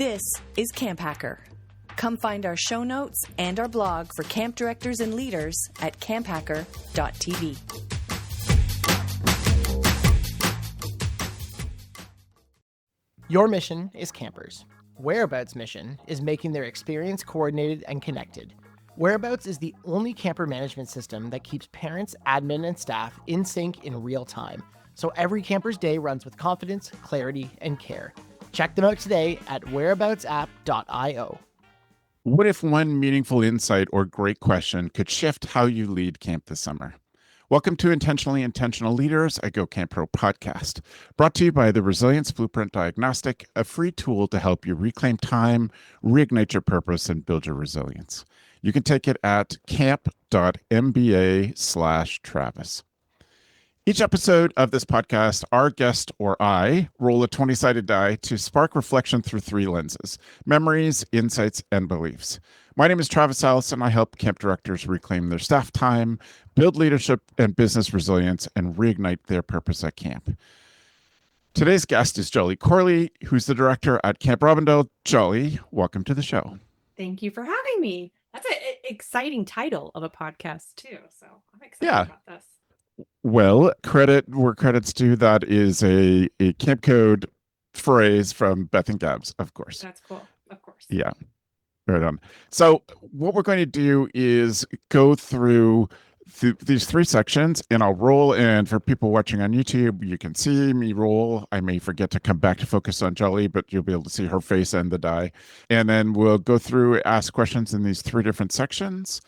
This is Camp Hacker. Come find our show notes and our blog for camp directors and leaders at camphacker.tv. Your mission is campers. Whereabouts' mission is making their experience coordinated and connected. Whereabouts is the only camper management system that keeps parents, admin, and staff in sync in real time, so every camper's day runs with confidence, clarity, and care. Check them out today at whereaboutsapp.io. What if one meaningful insight or great question could shift how you lead camp this summer? Welcome to Intentionally Intentional Leaders, a Go Camp Pro podcast, brought to you by the Resilience Blueprint Diagnostic, a free tool to help you reclaim time, reignite your purpose, and build your resilience. You can take it at camp.mba/Travis. Each episode of this podcast, our guest or I roll a 20-sided die to spark reflection through three lenses: memories, insights, and beliefs. My name is Travis Allison. I help camp directors reclaim their staff time, build leadership and business resilience, and reignite their purpose at camp. Today's guest is Jolly Corley, who's the director at Camp Robindel. Jolly, welcome to the show. Thank you for having me. That's an exciting title of a podcast too, so I'm excited about this. Well, credit where credit's due. That is a Camp Code phrase from Beth and Gabs, of course. That's cool. Of course. Yeah. Right on. So what we're going to do is go through these three sections, and I'll roll. And for people watching on YouTube, you can see me roll. I may forget to come back to focus on Jolly, but you'll be able to see her face and the die. And then we'll go through, ask questions in these three different sections.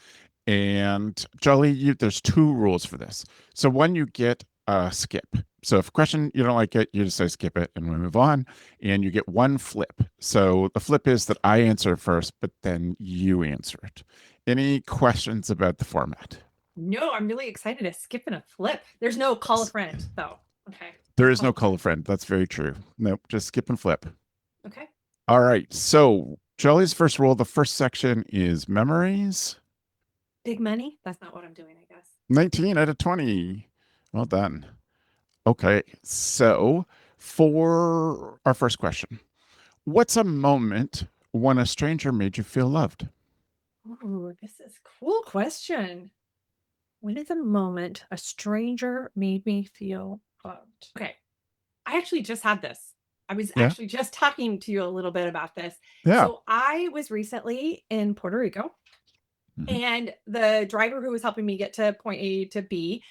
And Jolly, there's two rules for this. So one, you get a skip. So if a question you don't like it, you just say skip it and we move on. And you get one flip. So the flip is that I answer first, but then you answer it. Any questions about the format? No, I'm really excited to skip and a flip. There's no call a friend though. Okay. There is no call a friend. That's very true. Nope, just skip and flip. Okay. All right. So Jolly's first rule, the first section is memories. Big money? That's not what I'm doing, I guess. 19 out of 20. Well done. Okay, so for our first question, what's a moment when a stranger made you feel loved? Ooh, this is a cool question. When is a moment a stranger made me feel loved? Okay, I actually just had this. I was actually just talking to you a little bit about this. Yeah. So I was recently in Puerto Rico. And the driver who was helping me get to point A to B,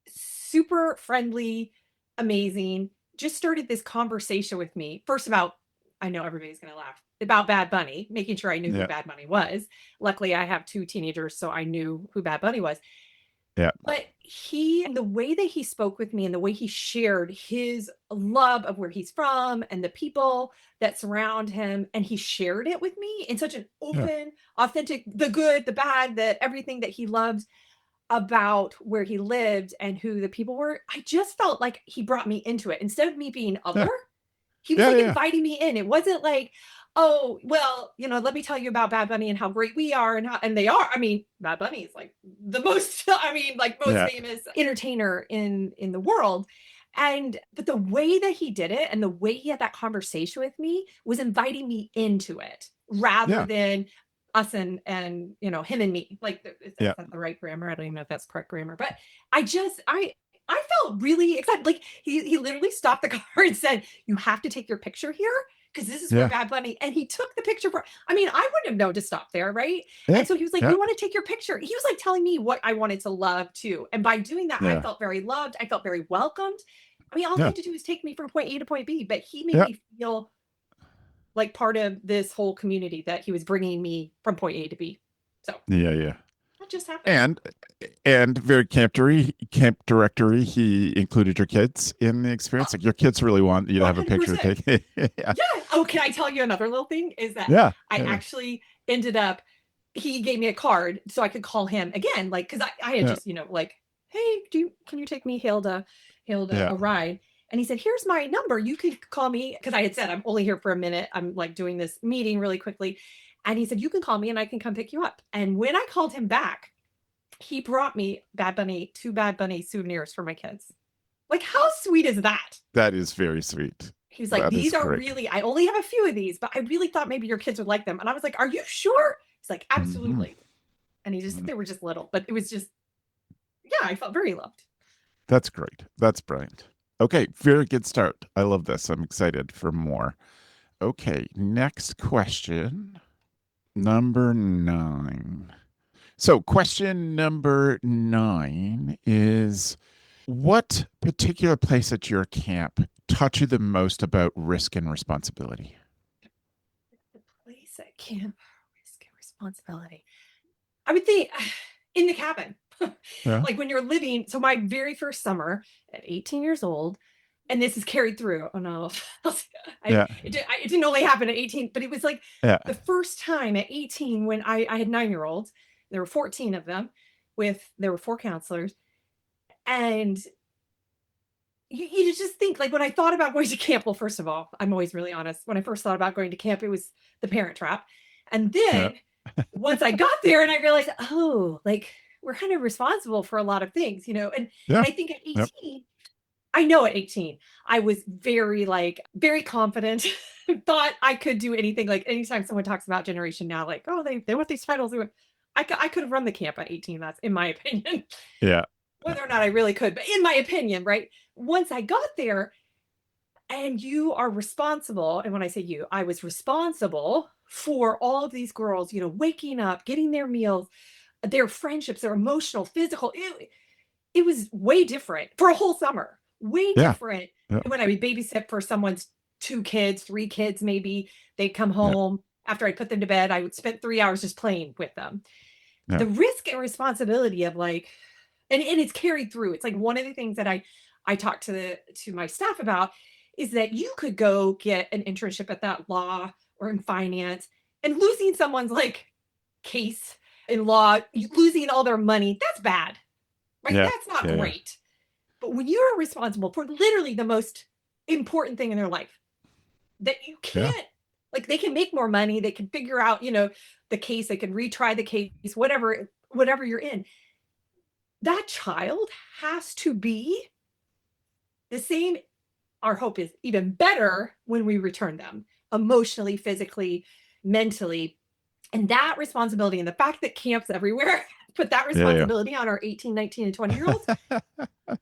super friendly, amazing, just started this conversation with me. First about, I know everybody's going to laugh, about Bad Bunny, making sure I knew who Bad Bunny was. Luckily, I have two teenagers, so I knew who Bad Bunny was. Yeah. But the way that he spoke with me and the way he shared his love of where he's from and the people that surround him, and he shared it with me in such an open, authentic, the good, the bad, everything that he loved about where he lived and who the people were. I just felt like he brought me into it. Instead of me being other, he was inviting me in. It wasn't like, oh, well, let me tell you about Bad Bunny and how great we are and they are. I mean, Bad Bunny is like the most, most famous entertainer in the world. But the way that he did it and the way he had that conversation with me was inviting me into it rather than us and him and me. Like, is that the right grammar? I don't even know if that's correct grammar, but I felt really excited. Like he literally stopped the car and said, "You have to take your picture here because this is where Bad Bunny." And he took the picture I wouldn't have known to stop there, right? Yeah. And so he was like, "You want to take your picture?" He was like telling me what I wanted to love too. And by doing that, I felt very loved. I felt very welcomed. I mean, all he had to do was take me from point A to point B, but he made me feel like part of this whole community that he was bringing me from point A to B. So that just happened. And very camp directory, he included your kids in the experience. Like your kids really want you to have a picture taken. Oh, can I tell you another little thing? Is that I actually ended up, he gave me a card so I could call him again, like, because I had just, like, hey, can you take me hailed a ride? And he said, here's my number. You could call me. Because I had said, I'm only here for a minute. I'm like doing this meeting really quickly. And he said, you can call me and I can come pick you up. And when I called him back, he brought me two Bad Bunny souvenirs for my kids. Like, how sweet is that? That is very sweet. He was like, That is these are great. really, I only have a few of these, but I really thought maybe your kids would like them. And I was like, are you sure? He's like, absolutely. And they were just little, but it was just, yeah, I felt very loved. That's great. That's brilliant. Okay, very good start. I love this. I'm excited for more. Okay, next question. Number 9. So, question number 9 is, what particular place at your camp taught you the most about risk and responsibility? The place at camp, risk and responsibility. I would think in the cabin, Yeah. like when you're living. So my very first summer at 18 years old, and this is carried through. Oh no, Yeah. it didn't only happen at 18, but it was like Yeah. the first time at 18 when I had 9-year-olds. There were 14 of them. There were 4 counselors, and you just think, like, when I thought about going to camp. Well, first of all, I'm always really honest. When I first thought about going to camp, it was the Parent Trap, and Yeah. then once I got there and I realized, oh, like, we're kind of responsible for a lot of things, and Yeah. I think at Yep. 18, I know at 18, I was very confident, thought I could do anything. Like, anytime someone talks about Generation Now, like, oh, they want these titles. I could have run the camp at 18. That's in my opinion. Yeah. Whether or not I really could, but in my opinion, right? Once I got there, and you are responsible. And when I say you, I was responsible for all of these girls, waking up, getting their meals, their friendships, their emotional, physical. It was way different for a whole summer, way Yeah. different Yeah. than when I would babysit for someone's 2 kids, 3 kids, maybe. They'd come Yeah. home after I put them to bed. I would spend 3 hours just playing with them. Yeah. The risk and responsibility of, like, and it's carried through. It's like one of the things that I talked to my staff about is that you could go get an internship at that law or in finance, and losing someone's, like, case in law, losing all their money, that's bad, right? Yeah. That's not Yeah. great. But when you're responsible for literally the most important thing in their life, that you Yeah. can't, like, they can make more money, they can figure out, the case, they can retry the case, whatever you're in. That child has to be the same. Our hope is even better when we return them, emotionally, physically, mentally. And that responsibility, and the fact that camps everywhere put that Yeah. responsibility on our 18, 19, and 20-year-olds,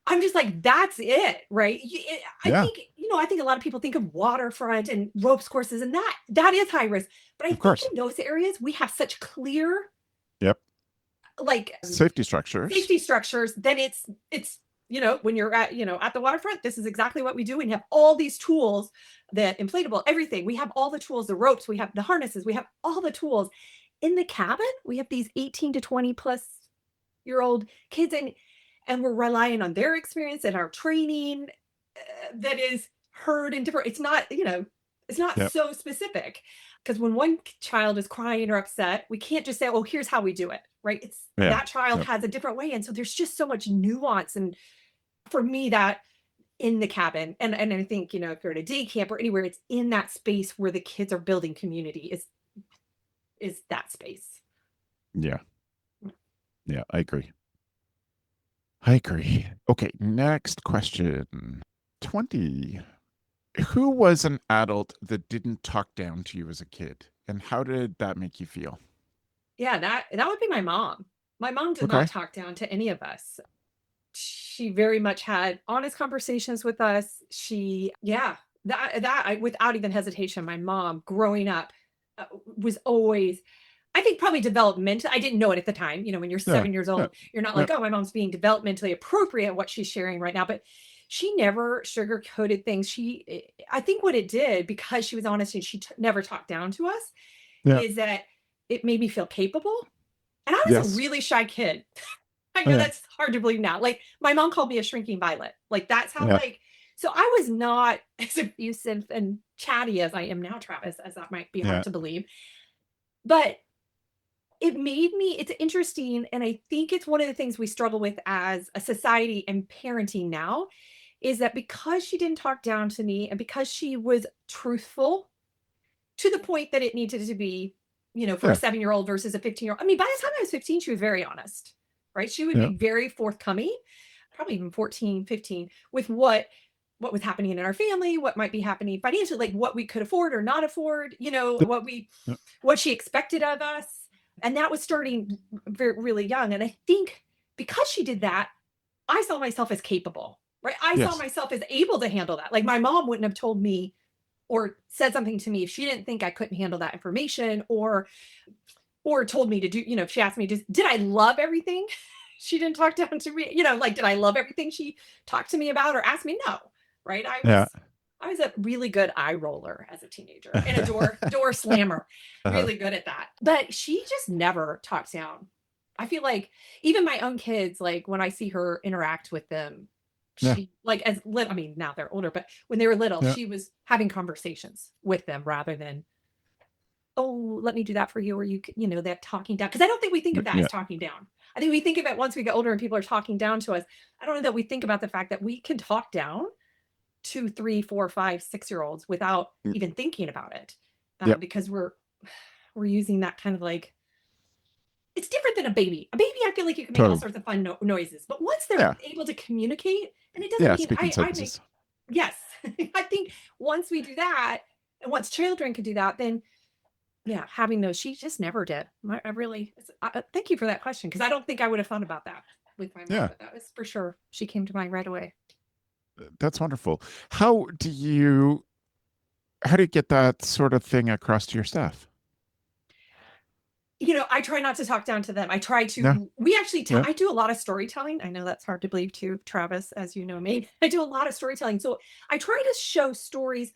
I'm just like, that's it, right? Yeah. I think a lot of people think of waterfront and ropes courses, and that is high risk. But I Of think course. in those areas, we have such clear, Yep. like, Safety structures. then it's when you're at the waterfront, this is exactly what we do. And you have all these tools, that inflatable, everything. We have all the tools, the ropes, we have the harnesses, we have all the tools. In the cabin, we have these 18 to 20 plus year old kids, and we're relying on their experience and our training, that is heard in different. It's not, it's not Yep. so specific, because when one child is crying or upset, we can't just say, oh, here's how we do it, right? It's Yeah. that child Yep. has a different way. And so there's just so much nuance. And for me, that in the cabin, and I think, if you're at a day camp or anywhere, it's in that space where the kids are building community, is that space. Yeah. Yeah. I agree. Okay. Next question. 20. Who was an adult that didn't talk down to you as a kid? And how did that make you feel? Yeah, that would be my mom. My mom did Okay. not talk down to any of us. She very much had honest conversations with us. Without even hesitation, my mom growing up, was always, I think, probably developmental. I didn't know it at the time. When you're Yeah. 7 years old, Yeah. you're not Yeah. like, oh, my mom's being developmentally appropriate in what she's sharing right now. But she never sugarcoated things. I think what it did, because she was honest and she never talked down to us, Yeah. is that it made me feel capable. And I was Yes. a really shy kid. I Oh, know yeah. that's hard to believe now. Like, my mom called me a shrinking violet. Like, that's how, Yeah. so I was not as effusive and chatty as I am now, Travis, as that might be Yeah. hard to believe. But it's interesting. And I think it's one of the things we struggle with as a society and parenting now, is that because she didn't talk down to me, and because she was truthful to the point that it needed to be, for Yeah. a 7-year-old versus a 15-year-old. I mean, by the time I was 15, she was very honest, right? She would Yeah. be very forthcoming, probably even 14, 15, with what what was happening in our family, what might be happening financially, like what we could afford or not afford, Yep. what she expected of us. And that was starting very, really young. And I think because she did that, I saw myself as capable, right? I saw Yes. myself as able to handle that. Like my mom wouldn't have told me or said something to me if she didn't think I couldn't handle that information, or told me to do, if she asked me, did I love everything she didn't talk down to me, like, did I love everything she talked to me about or asked me? No, right? Yeah. I was a really good eye roller as a teenager and a door slammer, really good at that. But she just never talked down. I feel like even my own kids, like when I see her interact with them, Yeah. she like I mean, now they're older, but when they were little, Yeah. she was having conversations with them rather than, oh, let me do that for you, or that talking down. Because I don't think we think of that Yeah. as talking down. I think we think of it once we get older and people are talking down to us. I don't know that we think about the fact that we can talk down 2, 3, 4, 5, 6-year-olds without Mm. even thinking about it, Yep. because we're using that kind of like, it's different than a baby. A baby, I feel like you can make all Totally. sorts of fun noises, but once they're Yeah. able to communicate, and it doesn't Yeah. mean Speaking I make, sentences. yes, I think once we do that, and once children can do that, then yeah, having those, she just never did. I really, thank you for that question, because I don't think I would have thought about that with my mom, Yeah. but that was for sure. She came to mind right away. That's wonderful. How do you get that sort of thing across to your staff? I try not to talk down to them. I try Yeah. to, we actually, Yeah. I do a lot of storytelling. I know that's hard to believe too, Travis, as you know me. I do a lot of storytelling. So I try to show stories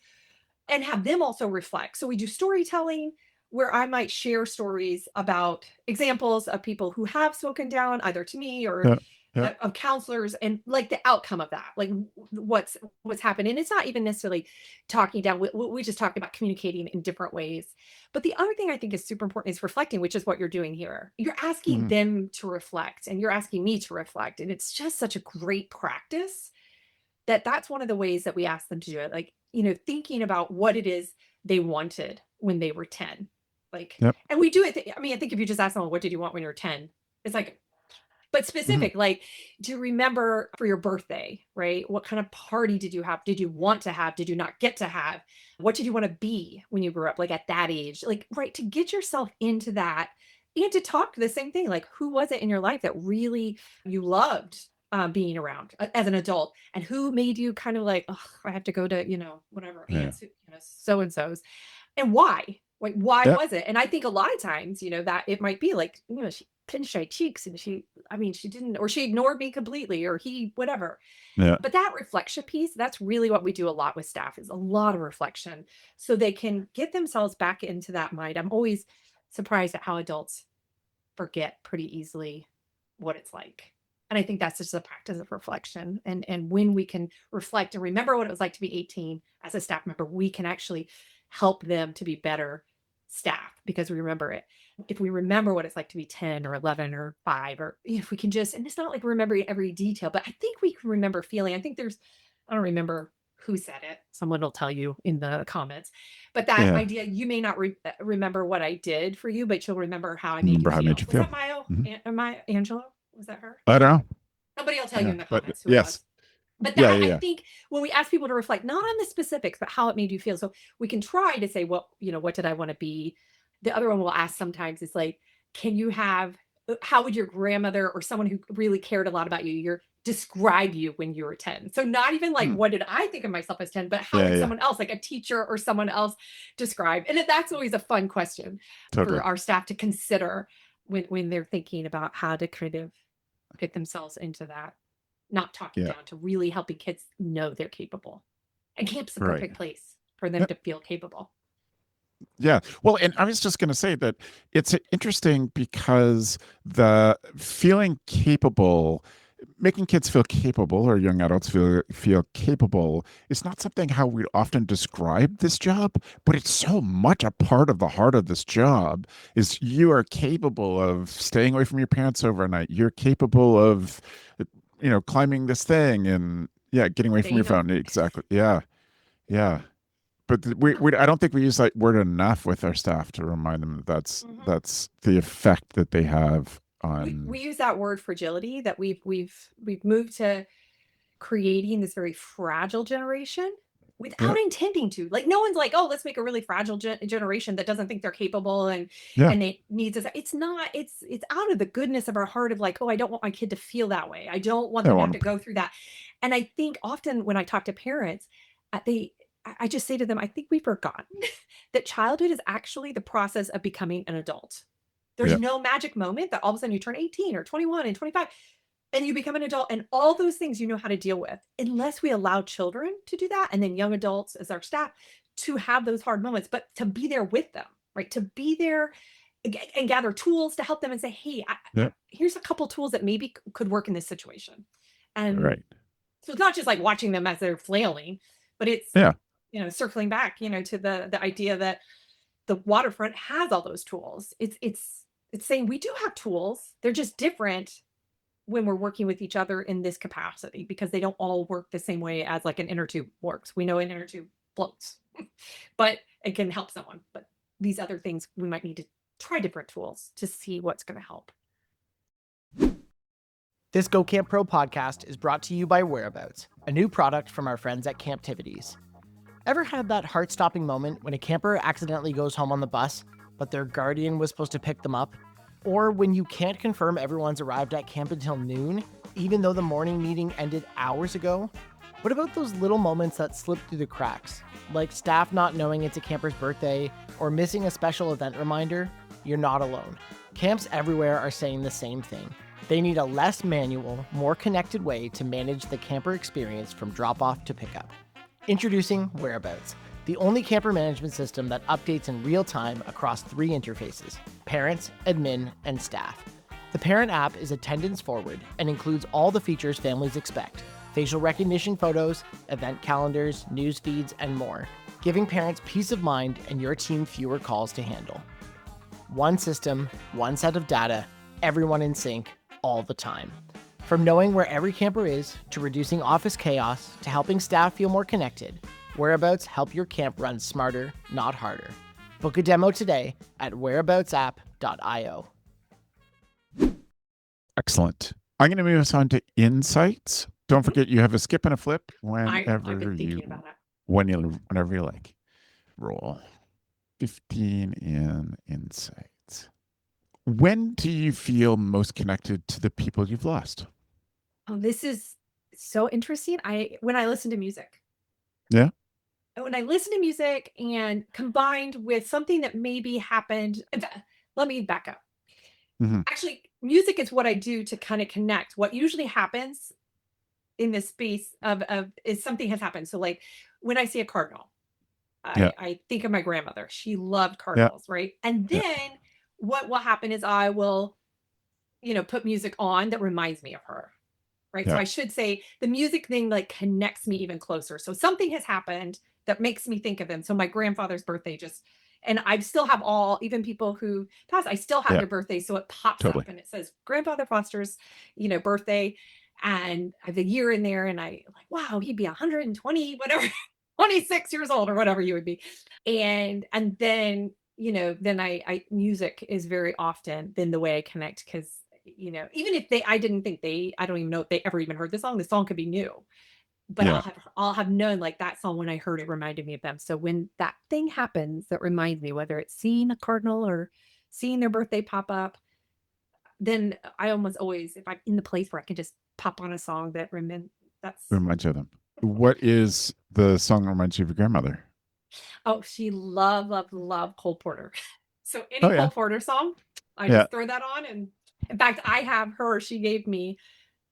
and have them also reflect. So we do storytelling where I might share stories about examples of people who have spoken down either to me or Yeah. Yeah. of counselors, and like the outcome of that, like what's happened. And it's not even necessarily talking down. We just talk about communicating in different ways. But the other thing I think is super important is reflecting, which is what you're doing here. You're asking Mhm. them to reflect, and you're asking me to reflect. And it's just such a great practice that's one of the ways that we ask them to do it. Like, thinking about what it is they wanted when they were 10. Like, Yep. and we do it. I mean, I think if you just ask them, what did you want when you were 10? It's like, but Mhm. specific, like, do you remember for your birthday, right? What kind of party did you have? Did you want to have? Did you not get to have? What did you want to be when you grew up? Like at that age, like, right. To get yourself into that and to talk the same thing, like, who was it in your life that really you loved being around as an adult, and who made you kind of like, oh, I have to go to, whatever, Yeah. aunts, so-and-so's, and why? Like, why Yep. was it? And I think a lot of times, that it might be like, she pinched my cheeks and she didn't, or she ignored me completely, or he, whatever. Yeah. But that reflection piece, that's really what we do a lot with staff, is a lot of reflection so they can get themselves back into that mind. I'm always surprised at how adults forget pretty easily what it's like. And I think that's just a practice of reflection. And when we can reflect and remember what it was like to be 18 as a staff member, we can actually help them to be better staff because we remember it. If we remember what it's like to be 10 or 11 or 5, or if we can just, and it's not like remembering every detail, but I think we can remember feeling. I think I don't remember who said it. Someone will tell you in the comments. But that Yeah. idea, you may not remember what I did for you, but you'll remember how I made you Remember how I feel. made you Was feel. that Mayo? Mhm. Angela? Was that her? I don't know. Somebody will tell you Yeah. in the But comments who it yes. was. But Yeah. that, Yeah. I Yeah. think when we ask people to reflect, not on the specifics, but how it made you feel. So we can try to say, what did I want to be? The other one we'll ask sometimes is like, how would your grandmother or someone who really cared a lot about you, describe you when you were 10? So not even like, Hmm. what did I think of myself as 10, but how Yeah. would Yeah. someone else, like a teacher or someone else, describe? And that's always a fun question Totally. for our staff to consider when they're thinking about how to kind of get themselves into that, not talking Yeah. down, to really helping kids know they're capable. And camp's the Right. perfect place for them Yep. to feel capable. Yeah. Well, and I was just going to say that it's interesting because the feeling capable, making kids feel capable or young adults feel capable is not something how we often describe this job, but it's so much a part of the heart of this job. Is you are capable of staying away from your parents overnight. You're capable of, climbing this thing and getting away from your phone. Exactly. Yeah. Yeah. But I don't think we use that word enough with our staff to remind them that that's the effect that they have on. We use that word fragility, that we've moved to creating this very fragile generation without intending to. Like, no one's like, oh, let's make a really fragile generation that doesn't think they're capable and it needs us. It's not, it's out of the goodness of our heart of like, oh, I don't want my kid to feel that way. I don't want them to have to go through that. And I think often when I talk to parents, I just say to them, I think we've forgotten that childhood is actually the process of becoming an adult. There's no magic moment that all of a sudden you turn 18 or 21 and 25 and you become an adult, and all those things you know how to deal with, unless we allow children to do that. And then young adults as our staff to have those hard moments, but to be there with them, right? To be there and gather tools to help them and say, hey, here's a couple tools that maybe could work in this situation. And so it's not just like watching them as they're flailing, but it's, you know, circling back, you know, to the idea that the waterfront has all those tools. It's saying we do have tools. They're just different when we're working with each other in this capacity, because they don't all work the same way as like an inner tube works. We know an inner tube floats, but it can help someone. But these other things, we might need to try different tools to see what's going to help. This Go Camp Pro podcast is brought to you by Whereabouts, a new product from our friends at Camptivities. Ever had that heart-stopping moment when a camper accidentally goes home on the bus, but their guardian was supposed to pick them up? Or when you can't confirm everyone's arrived at camp until noon, even though the morning meeting ended hours ago? What about those little moments that slip through the cracks, like staff not knowing it's a camper's birthday or missing a special event reminder? You're not alone. Camps everywhere are saying the same thing. They need a less manual, more connected way to manage the camper experience from drop-off to pickup. Introducing Whereabouts, the only camper management system that updates in real time across 3 interfaces: parents, admin, and staff. The parent app is attendance forward and includes all the features families expect: facial recognition photos, event calendars, news feeds, and more, giving parents peace of mind and your team fewer calls to handle. One system, one set of data, everyone in sync, all the time. From knowing where every camper is, to reducing office chaos, to helping staff feel more connected, Whereabouts help your camp run smarter, not harder. Book a demo today at whereaboutsapp.io. Excellent. I'm going to move us on to insights. Don't forget, you have a skip and a flip whenever you like. Roll 15 in insights. When do you feel most connected to the people you've lost? Oh, this is so interesting. When I listen to music. Yeah. When I listen to music and combined with something that maybe happened, let me back up. Actually, music is what I do to kind of connect. What usually happens in this space is something has happened. So like when I see a cardinal, I think of my grandmother. She loved cardinals, right? And then what will happen is I will, put music on that reminds me of her, right? So I should say the music thing like connects me even closer. So something has happened that makes me think of him. So my grandfather's birthday and I still have even people who passed, I still have their birthday. So it pops up and it says Grandfather Foster's, birthday. And I have a year in there and I like, wow, he'd be 120, whatever, 26 years old or whatever you would be. And then, then music is very often been the way I connect. Cause, even if I don't even know if they ever even heard the song could be new. But I'll have known like that song when I heard it reminded me of them. So when that thing happens that reminds me, whether it's seeing a cardinal or seeing their birthday pop up, then I almost always, if I'm in the place where I can just pop on a song that reminds you of them. What is the song that reminds you of your grandmother? Oh, she loved Cole Porter. So any Cole Porter song, I just throw that on. And in fact, she gave me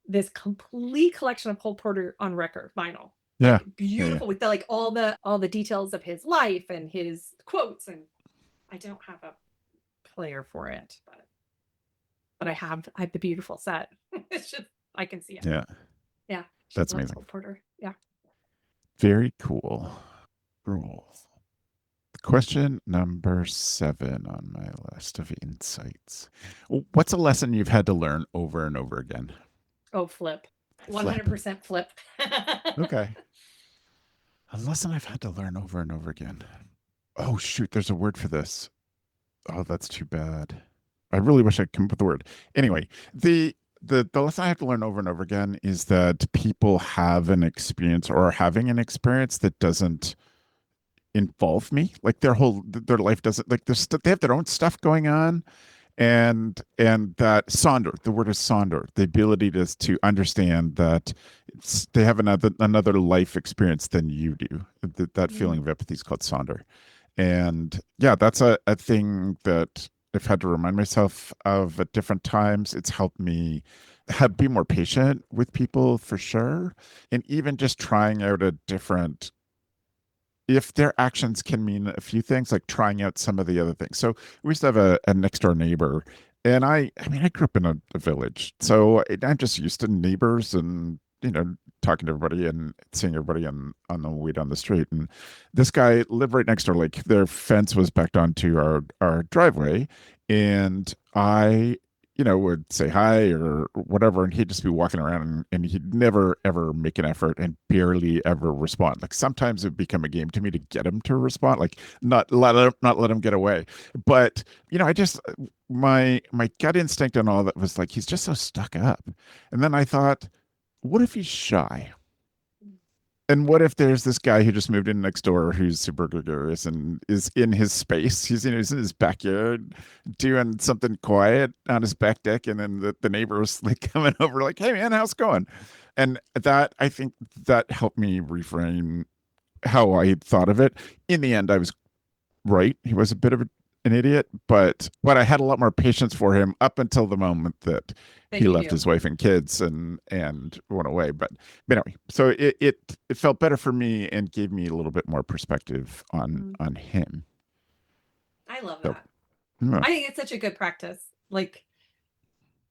this complete collection of Cole Porter on record vinyl. Like, beautiful with all the details of his life and his quotes. And I don't have a player for it, but I have the beautiful set. It's just I can see it. Yeah. That's amazing. Cole Porter. Yeah. Very cool. Rules. Question number 7 on my list of insights. What's a lesson you've had to learn over and over again? Oh, flip. 100% flip. Okay. A lesson I've had to learn over and over again. Oh, shoot. There's a word for this. Oh, that's too bad. I really wish I could come up with the word. Anyway, the lesson I have to learn over and over again is that people have an experience or are having an experience that doesn't involve me. Like their life doesn't, like they have their own stuff going on, and that sonder, the word is sonder, the ability to understand that they have another life experience than you do. That feeling of empathy is called sonder. And yeah, that's a thing that I've had to remind myself of at different times. It's helped me be more patient with people for sure. And even just trying out a different, if their actions can mean a few things, like trying out some of the other things. So we used to have a next door neighbor, and I mean, I grew up in a village, so I'm just used to neighbors and, talking to everybody and seeing everybody on the way down the street. And this guy lived right next door. Like their fence was backed onto our driveway, and I would say hi or whatever, and he'd just be walking around, and he'd never ever make an effort and barely ever respond. Like sometimes it'd become a game to me to get him to respond, like not let him get away. But I just, my gut instinct and all that was like, he's just so stuck up. And then I thought, what if he's shy? And what if there's this guy who just moved in next door who's super gregarious and is in his space? He's in his backyard doing something quiet on his back deck, and then the neighbors like coming over like, "Hey man, how's it going?" And that, I think that helped me reframe how I had thought of it. In the end, I was right. He was a bit of an idiot, but I had a lot more patience for him up until the moment that he left his wife and kids and went away. But anyway, so it felt better for me and gave me a little bit more perspective on him. I love So, that. yeah. I think it's such a good practice, like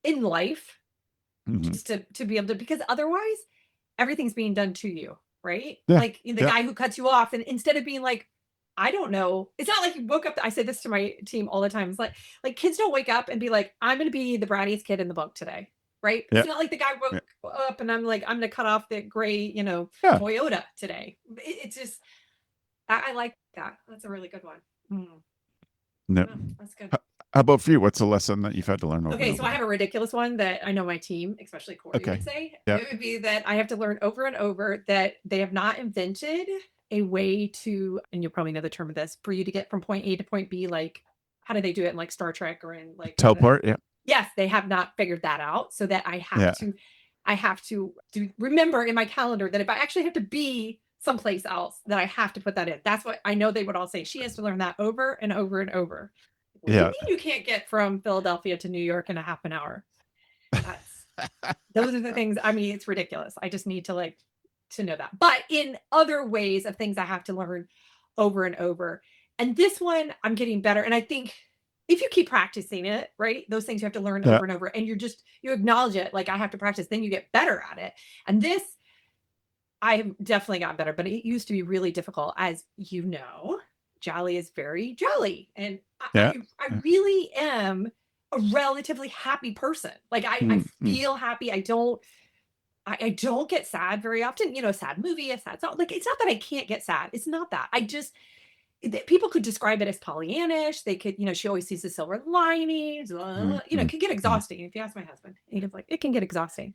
in life, just to be able to, because otherwise everything's being done to you, right? Yeah. Like the guy who cuts you off, and instead of being like, I don't know, it's not like you woke up. I say this to my team all the time. It's like kids don't wake up and be like, I'm going to be the brattiest kid in the book today. Right. Yeah. It's not like the guy woke up and I'm like, I'm going to cut off the gray, Toyota today. It's just, I like that. That's a really good one. No. That's good. How about for you? What's a lesson that you've had to learn over? Okay, so I have a ridiculous one that I know my team, especially Corley, would say. Yeah. It would be that I have to learn over and over that they have not invented a way to, and you'll probably know the term of this, for you to get from point A to point B. Like, how do they do it in like Star Trek or in like teleport? Yeah. Yes, they have not figured that out. So that I have to remember in my calendar that if I actually have to be someplace else, that I have to put that in. That's what I know they would all say. She has to learn that over and over and over. What do you mean you can't get from Philadelphia to New York in a half an hour? Those are the things. I mean, it's ridiculous. I just need to know that. But in other ways of things I have to learn over and over. And this one I'm getting better. And I think if you keep practicing it, right, those things you have to learn over and over, and you acknowledge it, like I have to practice, then you get better at it. And this, I have definitely gotten better, but it used to be really difficult. As you know, Jolly is very jolly. And I really am a relatively happy person. Like I feel happy. I don't get sad very often. Sad movie, a sad song. Like, it's not that I can't get sad. It's not that. People could describe it as Pollyannish. They could, she always sees the silver linings. It can get exhausting. If you ask my husband, he's like, it can get exhausting.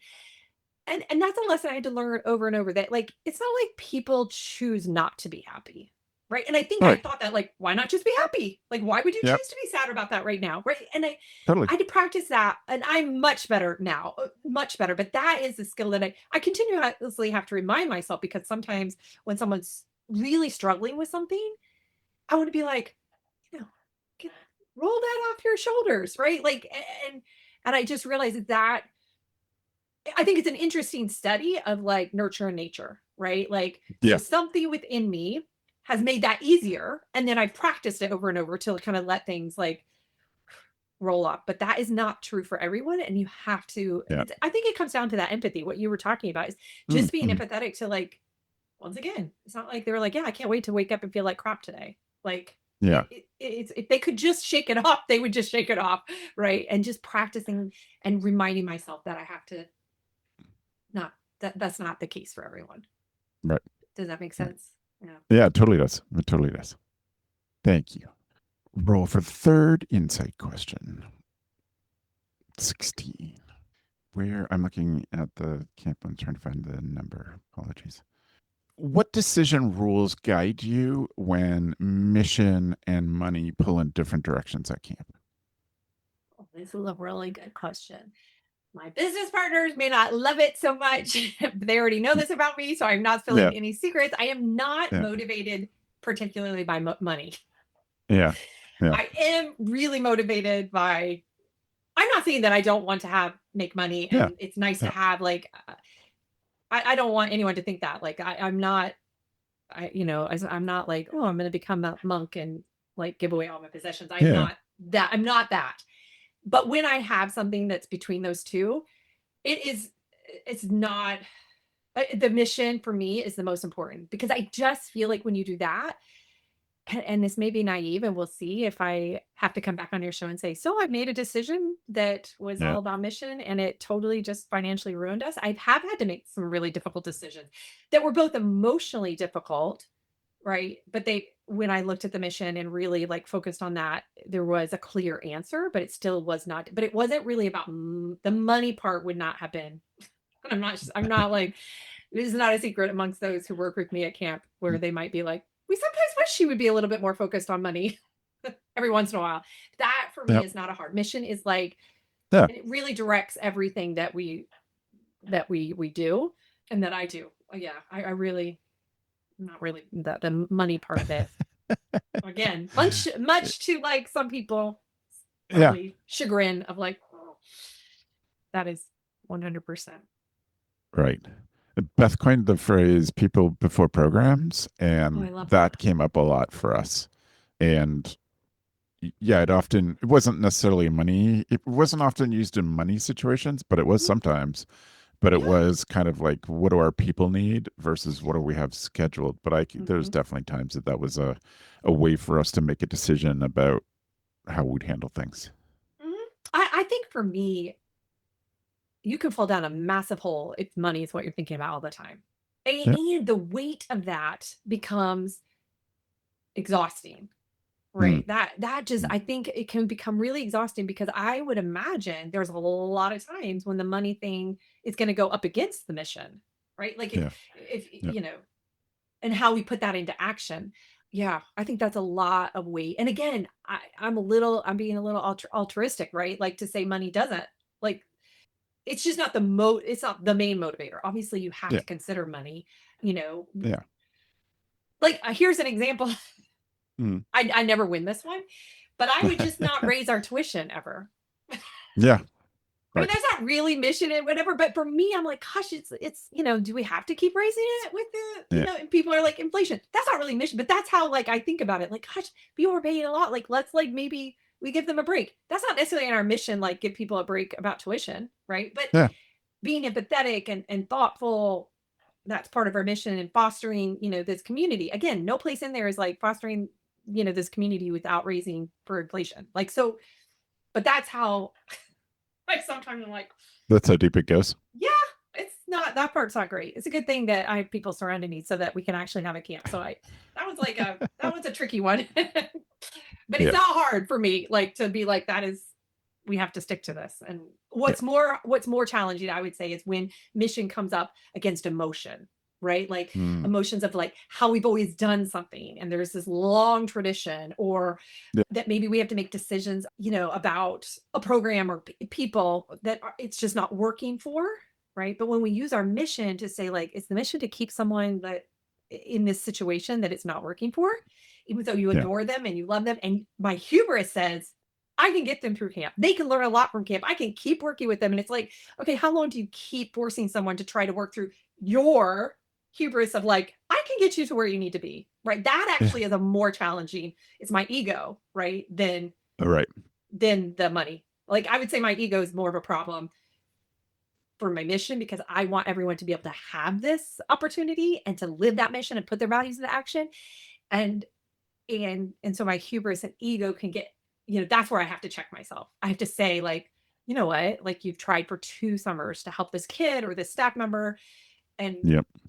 And that's a lesson I had to learn over and over, that like, it's not like people choose not to be happy. Right. And I think I thought that, like, why not just be happy? Like, why would you choose to be sad about that right now? Right. And I had to practice that. And I'm much better now, much better. But that is the skill that I continuously have to remind myself, because sometimes when someone's really struggling with something, I want to be like, roll that off your shoulders. Right. Like, and I just realized that I think it's an interesting study of like nurture and nature. Right. Like, so something within me has made that easier. And then I've practiced it over and over till kind of let things like roll up. But that is not true for everyone. And you have to, I think it comes down to that empathy. What you were talking about is just being empathetic to, like, once again, it's not like they were like, I can't wait to wake up and feel like crap today. Like, it's if they could just shake it off, they would just shake it off. Right. And just practicing and reminding myself that I have to that's not the case for everyone. Right. Does that make sense? Yeah, it totally does. It totally does. Thank you. Roll for the third insight question. 16. where I'm looking at the camp. I'm trying to find the number. Apologies. What decision rules guide you when mission and money pull in different directions at camp? Oh, this is a really good question. My business partners may not love it so much. They already know this about me, so I'm not Yeah. spilling any secrets. I am not Yeah. motivated particularly by money. Yeah. Yeah. I am really motivated by, I'm not saying that I don't want to make money, Yeah. and it's nice to Yeah. have like, I don't want anyone to think that like I'm not, I'm not like, oh, I'm going to become a monk and like give away all my possessions. I'm Yeah. not that. I'm not that. But when I have something that's between those two, it's not, the mission for me is the most important, because I just feel like when you do that, and this may be naive, and we'll see if I have to come back on your show and say, so I made a decision that was Yeah. all about mission and it totally just financially ruined us. I have had to make some really difficult decisions that were both emotionally difficult, right? But when I looked at the mission and really like focused on that, there was a clear answer, but it still was not, but it wasn't really about the money part would not have been, I'm not like, this is not a secret amongst those who work with me at camp, where they might be like, we sometimes wish she would be a little bit more focused on money every once in a while. That for me Yeah. is not a hard mission. Is like, Yeah. it really directs everything that we do and that I do. Yeah, I really, not really the money part of it. Again, much to like some people, probably chagrin of like, oh, that is 100%. Right. Beth coined the phrase people before programs, Oh, I and love that came up a lot for us. And yeah, it wasn't necessarily money. It wasn't often used in money situations, but it was sometimes. But it Yeah. was kind of like, what do our people need versus what do we have scheduled? But there's definitely times that was a way for us to make a decision about how we'd handle things. I think for me, you can fall down a massive hole if money is what you're thinking about all the time. And the weight of that becomes exhausting, right? That just, I think it can become really exhausting, because I would imagine there's a lot of times when the money thing is going to go up against the mission, right? Like if you know, and how we put that into action. Yeah, I think that's a lot of weight. And again, I'm being a little altruistic, right? Like to say money doesn't, like, it's just not it's not the main motivator. Obviously you have to consider money, Yeah. like here's an example. Mm. I never win this one, but I would just not raise our tuition ever. Yeah. I mean, that's not really mission and whatever, but for me, I'm like, gosh, it's, do we have to keep raising it with and people are like, inflation? That's not really mission, but that's how like I think about it. Like, gosh, people are paying a lot. Like, let's like maybe we give them a break. That's not necessarily in our mission, like give people a break about tuition, right? But being empathetic and thoughtful, that's part of our mission, and fostering, this community. Again, no place in there is like fostering, this community without raising for inflation. Like, so, but that's how. Like sometimes I'm like, that's how deep it goes. Yeah, it's not, that part's not great. It's a good thing that I have people surrounding me so that we can actually have a camp. So that was a tricky one, but it's not hard for me, like to be like, we have to stick to this. And what's more challenging, I would say, is when mission comes up against emotion, right? Like emotions of like how we've always done something, and there's this long tradition, or that maybe we have to make decisions, about a program or people that it's just not working for, right? But when we use our mission to say like, it's the mission to keep someone that in this situation that it's not working for, even though you adore them and you love them, and my hubris says, I can get them through camp. They can learn a lot from camp. I can keep working with them. And it's like, okay, how long do you keep forcing someone to try to work through your hubris of like, I can get you to where you need to be, right? That actually is a more challenging, it's my ego, right? Than the money. Like I would say my ego is more of a problem for my mission, because I want everyone to be able to have this opportunity and to live that mission and put their values into action. And so my hubris and ego can get, that's where I have to check myself. I have to say like, you know what, like you've tried for 2 summers to help this kid or this staff member, and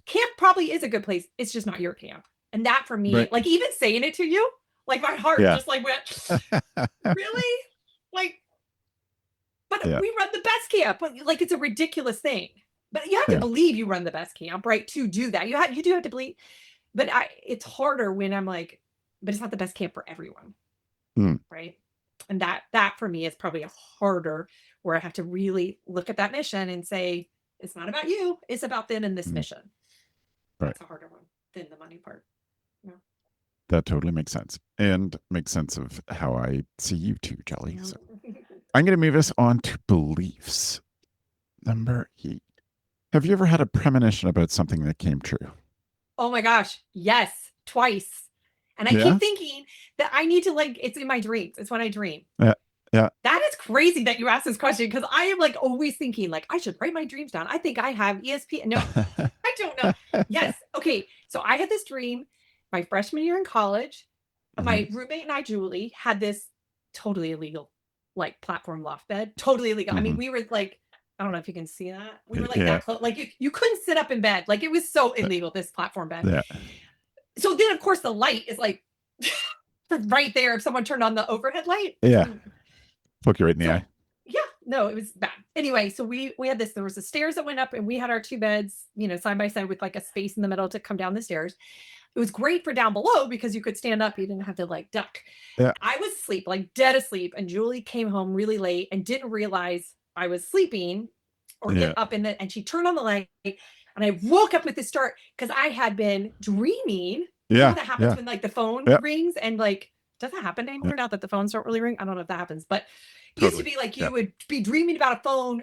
camp probably is a good place. It's just not your camp. And that for me, like even saying it to you, like my heart just like went, really? Like, But we run the best camp. But like, it's a ridiculous thing. But you have to believe you run the best camp, right? To do that, you do have to believe. But it's harder when I'm like, but it's not the best camp for everyone, right? And that for me is probably harder, where I have to really look at that mission and say, it's not about you, it's about them and this mission. Right. That's a harder one than the money part. Yeah. That totally makes sense, and makes sense of how I see you too, Jelly. So I'm going to move us on to beliefs. Number 8. Have you ever had a premonition about something that came true? Oh my gosh. Yes. Twice. And I keep thinking that I need to, like, it's in my dreams. It's when I dream. Yeah. That is crazy that you asked this question, because I am like always thinking like I should write my dreams down. I think I have ESP. No, I don't know. Yes. Okay. So I had this dream my freshman year in college. My roommate and I, Julie, had this totally illegal, like, platform loft bed. Totally illegal. I mean, we were like, I don't know if you can see that. We were like that close. Like you couldn't sit up in bed. Like, it was so illegal, this platform bed. Yeah. So then, of course, the light is like right there. If someone turned on the overhead light. Yeah. Poke you right in the eye. Yeah. No, it was bad. Anyway, so we had this. There was the stairs that went up, and we had our 2 beds, side by side, with like a space in the middle to come down the stairs. It was great for down below because you could stand up. You didn't have to like duck. Yeah. I was asleep, like dead asleep. And Julie came home really late and didn't realize I was sleeping or get up and she turned on the light, and I woke up with this start because I had been dreaming. Yeah. You know that happens when like the phone rings, and like, does that happen anymore now that the phones don't really ring? I don't know if that happens, but it used to be like you would be dreaming about a phone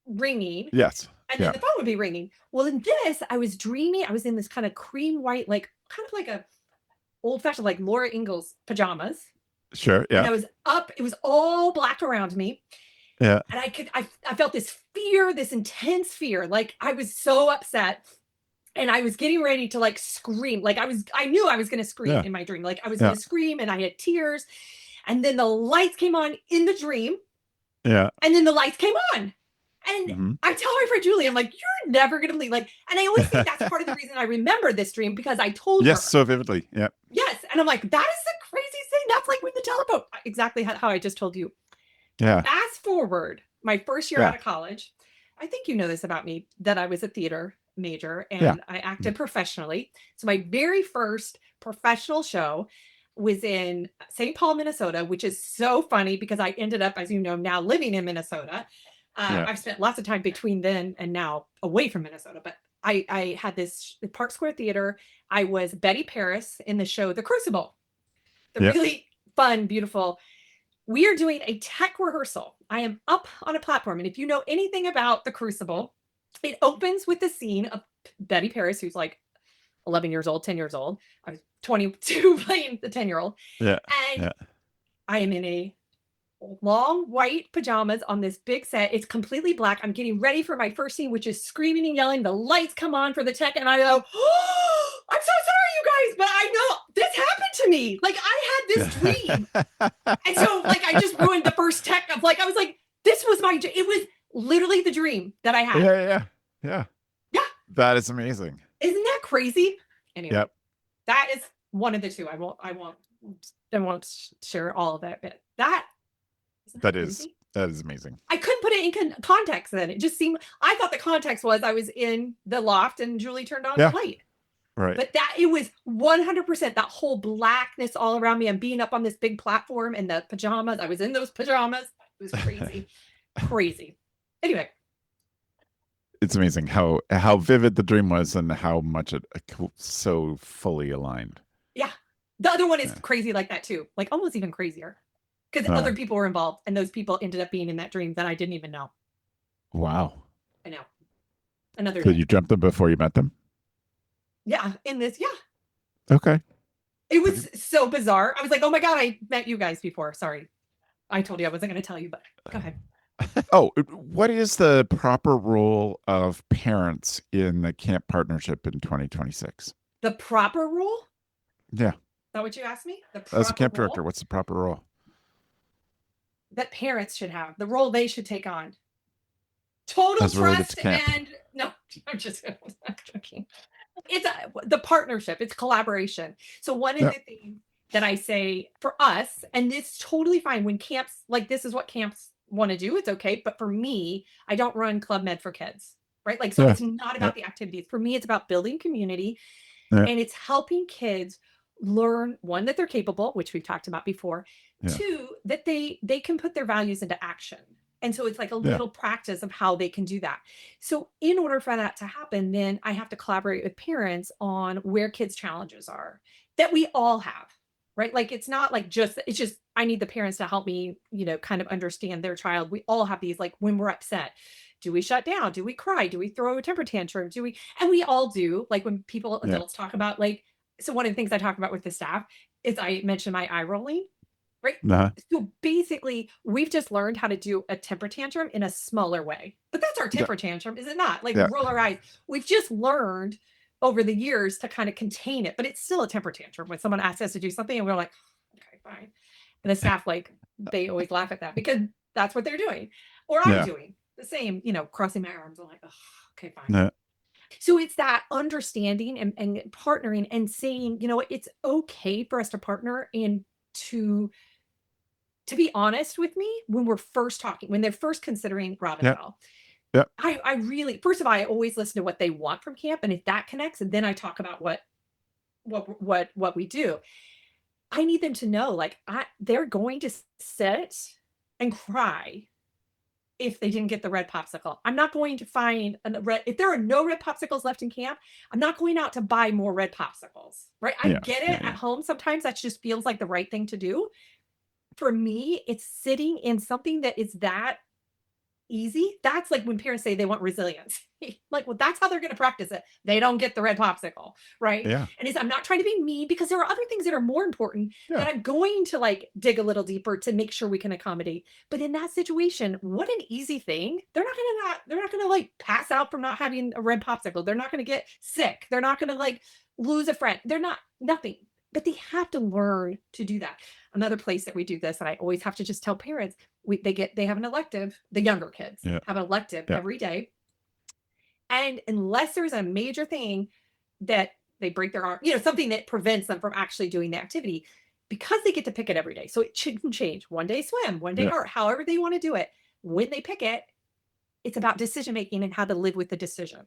ringing. Yes. And then the phone would be ringing. Well, in this, I was dreaming. I was in this kind of cream white, like kind of like a old fashioned, like Laura Ingalls pajamas. Sure. Yeah. And I was up. It was all black around me. Yeah. And I felt this fear, this intense fear. Like, I was so upset, and I was getting ready to like scream. Like, I knew I was going to scream in my dream. Like, I was going to scream, and I had tears. And then the lights came on in the dream. Yeah. And then the lights came on. And I tell my friend Julie, I'm like, you're never going to believe. Like, and I always think that's part of the reason I remember this dream, because I told her. Yes, so vividly. Yeah. Yes. And I'm like, that is the craziest thing. That's like when the telephone, exactly how I just told you. Yeah. Fast forward, my first year out of college. I think you know this about me, that I was a theater major, and I acted professionally. So my very first professional show was in St. Paul, Minnesota, which is so funny because I ended up, as you know, now living in Minnesota. I've spent lots of time between then and now away from Minnesota, but I had this Park Square Theater. I was Betty Paris in the show The Crucible. The really fun, beautiful. We are doing a tech rehearsal. I am up on a platform, and if you know anything about The Crucible, it opens with the scene of Betty Paris, who's like 11 years old, 10 years old. I was 22 playing the 10-year-old. Yeah. And I am in a long white pajamas on this big set. It's completely black. I'm getting ready for my first scene, which is screaming and yelling. The lights come on for the tech, and I go, oh, I'm so sorry, you guys, but I know this happened to me. Like, I had this dream. And so, like, I just ruined the first tech of, like, I was like, this was it was literally the dream that I had. Yeah. That is amazing. Isn't that crazy? Anyway, that is one of the 2. I won't share all of that, but that is amazing. I couldn't put it in context then. It just seemed, I thought the context was I was in the loft and Julie turned on the light. Right. But it was 100% that whole blackness all around me, and being up on this big platform and the pajamas. I was in those pajamas. It was crazy. Crazy. Anyway. It's amazing how vivid the dream was and how much it so fully aligned. Yeah. The other one is crazy like that too. Like, almost even crazier. Because other people were involved, and those people ended up being in that dream that I didn't even know. Wow. I know. Another So day. you dreamt them before you met them? Yeah, in this, Okay. It was so bizarre. I was like, oh my God, I met you guys before. Sorry. I told you I wasn't going to tell you, but go ahead. Oh, what is the proper role of parents in the camp partnership in 2026? The proper role? Yeah. Is that what you asked me? As a camp role director, what's the proper role? that parents should have, the role they should take on. Total As related trust to camp. and no, I'm joking. It's the partnership. It's collaboration. So one of the things that I say for us, and it's totally fine when camps, like, this is what camps want to do, it's okay. But for me, I don't run Club Med for kids, right? Like, so Yeah. it's not about the activities. For me, it's about building community, Yeah. and it's helping kids learn, one, that they're capable, which we've talked about before, Yeah. two, that they can put their values into action. And so it's like a little practice of how they can do that. So in order for that to happen, then I have to collaborate with parents on where kids' challenges are that we all have, right? Like, it's not like it's just, I need the parents to help me, kind of understand their child. We all have these, like, when we're upset, do we shut down? Do we cry? Do we throw a temper tantrum? And we all do, like, when adults talk about, like, so one of the things I talk about with the staff is I mentioned my eye rolling. Right. Uh-huh. So basically, we've just learned how to do a temper tantrum in a smaller way. But that's our temper tantrum, is it not? Like, roll our eyes. We've just learned over the years to kind of contain it, but it's still a temper tantrum when someone asks us to do something and we're like, okay, fine. And the staff, like, they always laugh at that because that's what they're doing. Or I'm doing the same, crossing my arms. I'm like, oh, okay, fine. Yeah. So it's that understanding and partnering and saying, it's okay for us to partner and to be honest with me, when we're first talking, when they're first considering Robindel, I really, first of all, I always listen to what they want from camp. And if that connects, and then I talk about what we do. I need them to know, like, they're going to sit and cry if they didn't get the red popsicle. I'm not going to find if there are no red popsicles left in camp, I'm not going out to buy more red popsicles, right? I get it at home. Sometimes that just feels like the right thing to do. For me, it's sitting in something that is that easy. That's like when parents say they want resilience. Like, well, that's how they're going to practice it. They don't get the red popsicle, right? Yeah. And I'm not trying to be mean, because there are other things that are more important that I'm going to, like, dig a little deeper to make sure we can accommodate. But in that situation, what an easy thing. They're not going to like pass out from not having a red popsicle. They're not going to get sick. They're not going to, like, lose a friend. They're not, nothing. But they have to learn to do that. Another place that we do this, and I always have to just tell parents, they have an elective, the younger kids have an elective every day. And unless there's a major thing that they break their arm, something that prevents them from actually doing the activity, because they get to pick it every day. So it shouldn't change. One day swim, one day art, however they want to do it. When they pick it, it's about decision-making and how to live with the decision.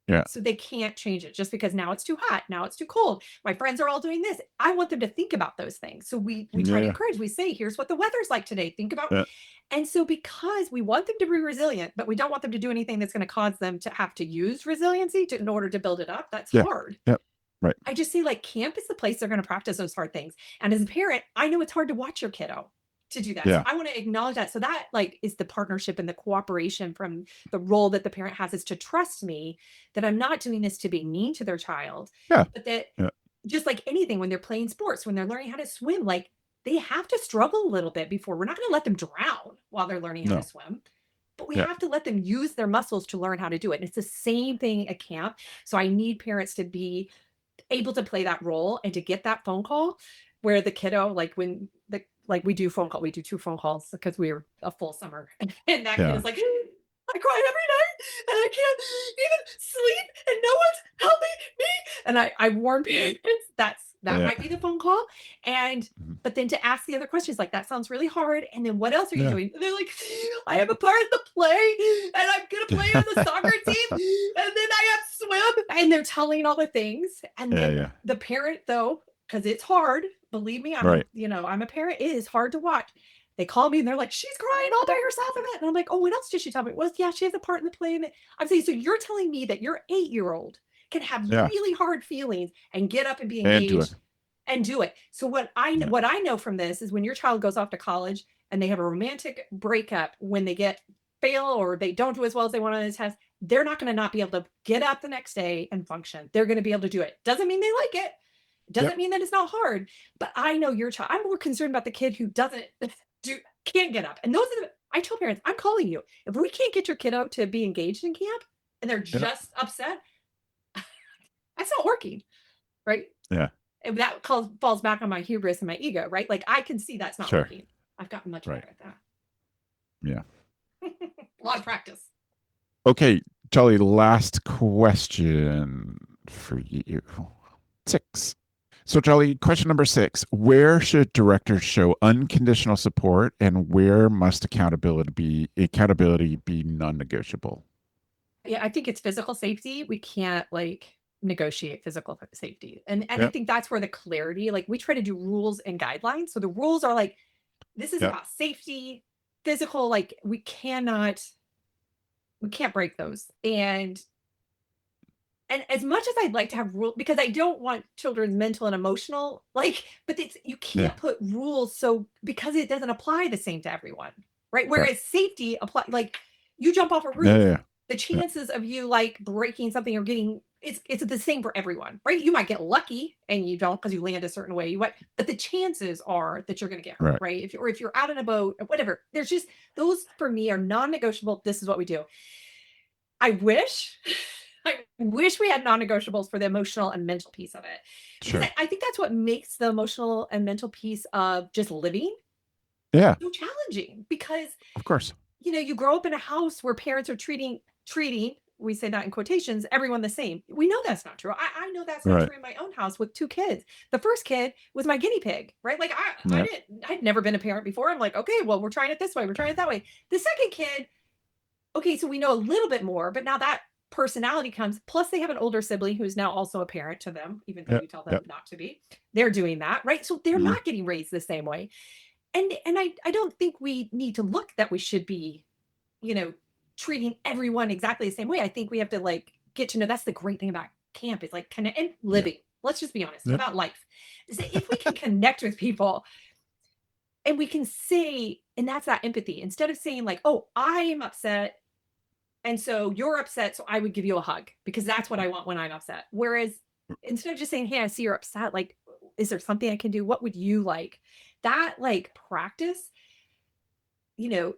Yeah. So they can't change it just because now it's too hot. Now it's too cold. My friends are all doing this. I want them to think about those things. So we try to encourage, we say, here's what the weather's like today. Think about, and so because we want them to be resilient, but we don't want them to do anything that's going to cause them to have to use resiliency in order to build it up. That's hard. Yep. Right. I just say, like, camp is the place they're going to practice those hard things. And as a parent, I know it's hard to watch your kiddo to do that. So I want to acknowledge that. So that, like, is the partnership and the cooperation from the role that the parent has, is to trust me that I'm not doing this to be mean to their child, but that just like anything, when they're playing sports, when they're learning how to swim, like, they have to struggle a little bit before. We're not going to let them drown while they're learning how to swim, but we have to let them use their muscles to learn how to do it. And it's the same thing at camp. So I need parents to be able to play that role and to get that phone call where the kiddo, like, when we do phone call, we do 2 phone calls because we're a full summer, and that kid is like, I cry every night and I can't even sleep and no one's helping me. And I warn parents that might be the phone call. And but then to ask the other questions, like, that sounds really hard. And then what else are you doing? And they're like, I have a part of the play and I'm gonna play on the soccer team, and then I have swim, and they're telling all the things. And then the parent, though, because it's hard, believe me, I'm a parent, it is hard to watch. They call me and they're like, she's crying all by herself. And I'm like, oh, what else did she tell me? Well, she has a part in the play. And I'm saying, so you're telling me that your 8-year-old can have really hard feelings and get up and be engaged and do it. So what I know from this is, when your child goes off to college and they have a romantic breakup, when they fail or they don't do as well as they want on the test, they're not going to not be able to get up the next day and function. They're going to be able to do it. Doesn't mean they like it. Doesn't mean that it's not hard, but I know your child. I'm more concerned about the kid who can't get up. And I tell parents, I'm calling you. If we can't get your kiddo to be engaged in camp and they're just upset, that's not working, right? Yeah. And that falls back on my hubris and my ego, right? Like, I can see that's not working. I've gotten much better at that. Yeah. A lot of practice. Okay, Charlie, last question for you. 6. So, Jolly, question number 6. Where should directors show unconditional support and where must accountability be non-negotiable? Yeah, I think it's physical safety. We can't like negotiate physical safety. And I Yep. think that's where the clarity, like we try to do rules and guidelines. So the rules are like, this is Yep. about safety, physical, like we can't break those. And as much as I'd like to have rules, because I don't want children's mental and emotional, like, but it's you Yeah. can't put rules so because it doesn't apply the same to everyone, right? Right. Whereas safety apply like you jump off a Yeah. roof, Yeah. the Yeah. chances of you like breaking something or getting it's the same for everyone, right? You might get lucky and you don't because you land a certain way, but the chances are that you're going to get hurt, Right. right? If you're out in a boat or whatever, there's just those for me are non-negotiable. This is what we do. I wish, I wish we had non-negotiables for the emotional and mental piece of it, because Sure. I think that's what makes the emotional and mental piece of just living Yeah. so challenging. Because Of course. you grow up in a house where parents are treating we say that in quotations everyone the same. We know that's not true. I know that's not Right. true in my own house with 2 kids. The first kid was my guinea pig, right? Like Yeah. I'd never been a parent before. I'm like, okay, well, we're trying it this way, we're trying it that way. The second kid, okay, so we know a little bit more, but now that personality comes. Plus, they have an older sibling who's now also a parent to them, even though Yeah. you tell them Yeah. not to be. They're doing that, right? So they're Mhm. not getting raised the same way. And I don't think we need to look that we should be, you know, treating everyone exactly the same way. I think we have to like get to know that's the great thing about camp is like connect and Yeah. living. Let's just be honest Yep. about life. Is that if we can connect with people and we can say, and that's that empathy, instead of saying like, oh, I'm upset and so you're upset, so I would give you a hug because that's what I want when I'm upset. Whereas instead of just saying, hey, I see you're upset, like, is there something I can do? What would you like? That like practice,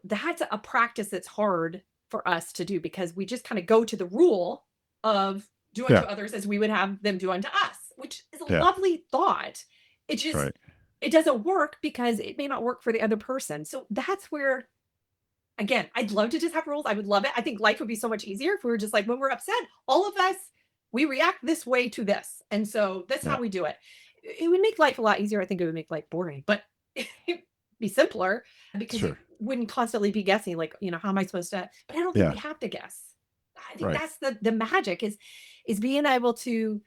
that's a practice that's hard for us to do because we just kind of go to the rule of do unto Yeah. others as we would have them do unto us, which is a Yeah. lovely thought. It just, Right. it doesn't work because it may not work for the other person. So that's where again, I'd love to just have rules. I would love it. I think life would be so much easier if we were just like, when we're upset, all of us, we react this way to this. And so that's Yeah. how we do it. It would make life a lot easier. I think it would make life boring, but it'd be simpler because you Sure. wouldn't constantly be guessing, like, how am I supposed to? But I don't think Yeah. we have to guess. I think Right. that's the magic is being able to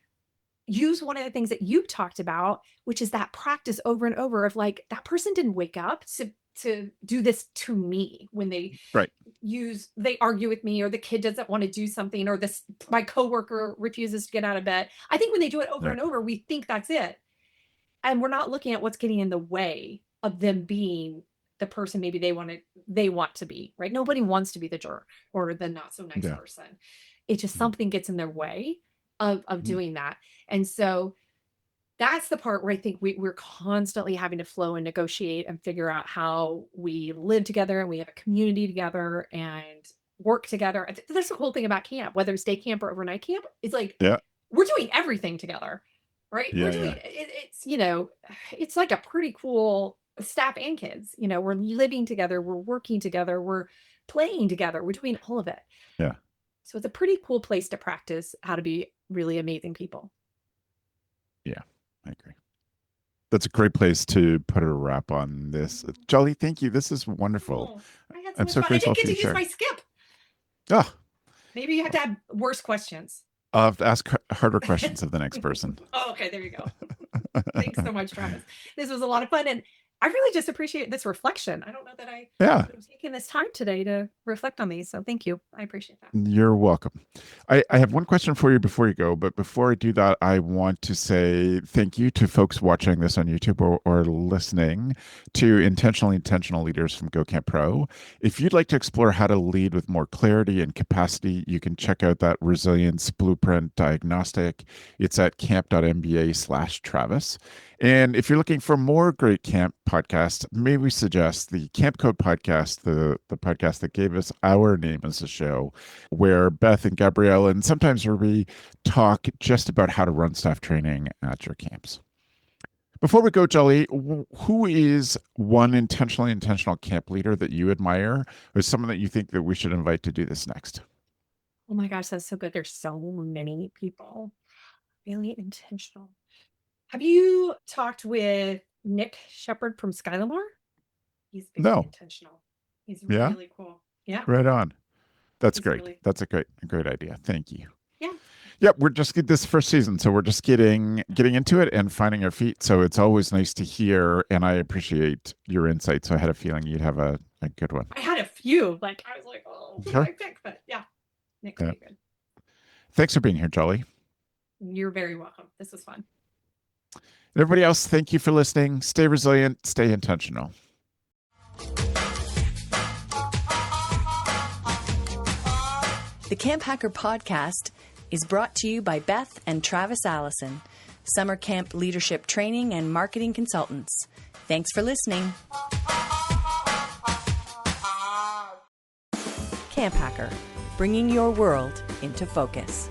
use one of the things that you talked about, which is that practice over and over of like that person didn't wake up to do this to me when Right. they argue with me or the kid doesn't want to do something or this my coworker refuses to get out of bed. I think when they do it over Yeah. and over, we think that's it. And we're not looking at what's getting in the way of them being the person maybe they want to be, right? Nobody wants to be the jerk or the not so nice Yeah. person. It's just Mhm. something gets in their way of Mhm. doing that. And so that's the part where I think we're constantly having to flow and negotiate and figure out how we live together and we have a community together and work together. That's the cool thing about camp, whether it's day camp or overnight camp. It's like Yeah. we're doing everything together, right? We're Yeah. doing Yeah. it's like a pretty cool staff and kids. We're living together, we're working together, we're playing together, we're doing all of it. Yeah. So it's a pretty cool place to practice how to be really amazing people. Yeah. I agree. That's a great place to put a wrap on this. Jolly, thank you. This is wonderful. Oh, I had so I'm much so fun. I grateful didn't get for to you use sharing. my skip. Ah, Maybe you have to have worse questions. I'll have to ask harder questions of the next person. Oh, okay, there you go. Thanks so much, Travis. This was a lot of fun. And I really just appreciate this reflection. I don't know that I Yeah. would have taken this time today to reflect on these. So thank you. I appreciate that. You're welcome. I have one question for you before you go, but before I do that, I want to say thank you to folks watching this on YouTube or listening to intentional leaders from Go Camp Pro. If you'd like to explore how to lead with more clarity and capacity, you can check out that resilience blueprint diagnostic. It's at camp.mba/Travis. And if you're looking for more great camp podcasts, may we suggest the Camp Code podcast, the podcast that gave us our name as a show, where Beth and Gabrielle and sometimes Ruby talk just about how to run staff training at your camps. Before we go, Jolly, who is one intentional camp leader that you admire, or someone that you think that we should invite to do this next? Oh my gosh, that's so good. There's so many people really intentional. Have you talked with Nick Shepard from Skylamore? He's very No. intentional. He's Yeah? really cool. Yeah. Right on. That's He's great. really- That's a great idea. Thank you. Yeah. Yep, we're just this first season, so we're just getting into it and finding our feet. So it's always nice to hear, and I appreciate your insight. So I had a feeling you'd have a good one. I had a few. Like, I was like, oh, who do Sure. I pick? But yeah, Nick's pretty good. Thanks for being here, Jolly. You're very welcome. This was fun. And everybody else, thank you for listening. Stay resilient, stay intentional. The Camp Hacker podcast is brought to you by Beth and Travis Allison, summer camp leadership training and marketing consultants. Thanks for listening. Camp Hacker, bringing your world into focus.